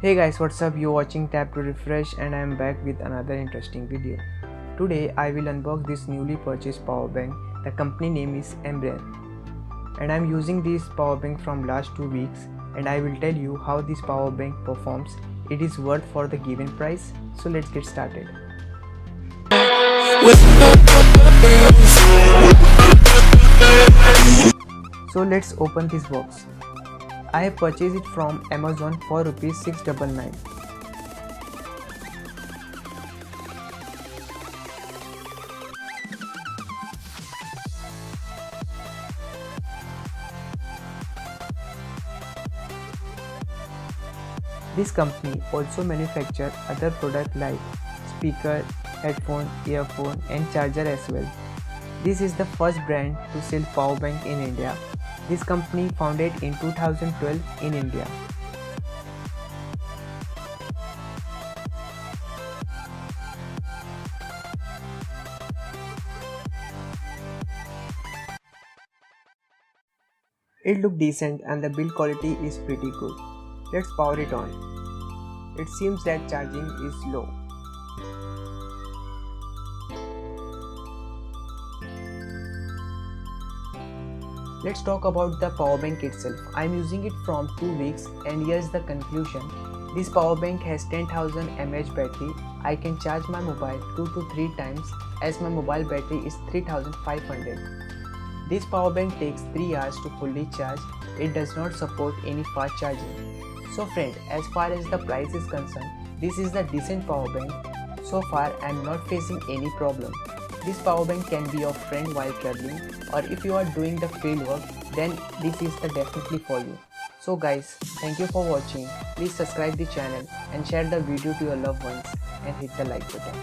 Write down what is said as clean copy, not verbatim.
Hey guys, what's up? You're watching Tap to Refresh and I am back with another interesting video. Today I will unbox this newly purchased power bank. The company name is Ambrane and I am using this power bank from last 2 weeks and I will tell you how this power bank performs. It is worth for the given price. So let's get started. So let's open this box. I have purchased it from Amazon for rupees 699. This company also manufactures other products like speaker, headphone, earphone and charger as well. This is the first brand to sell power bank in India. This company founded in 2012 in India. It looks decent and the build quality is pretty good. Let's power it on. It seems that charging is low. Let's talk about the power bank itself. I am using it from 2 weeks and here's the conclusion. This power bank has 10,000 mAh battery. I can charge my mobile 2 to 3 times as my mobile battery is 3500. This power bank takes 3 hours to fully charge. It does not support any fast charging. So friend, as far as the price is concerned, this is a decent power bank. So far I am not facing any problem. This power bank can be your friend while traveling, or if you are doing the field work, then this is definitely for you. So guys, thank you for watching. Please subscribe the channel and share the video to your loved ones and hit the like button.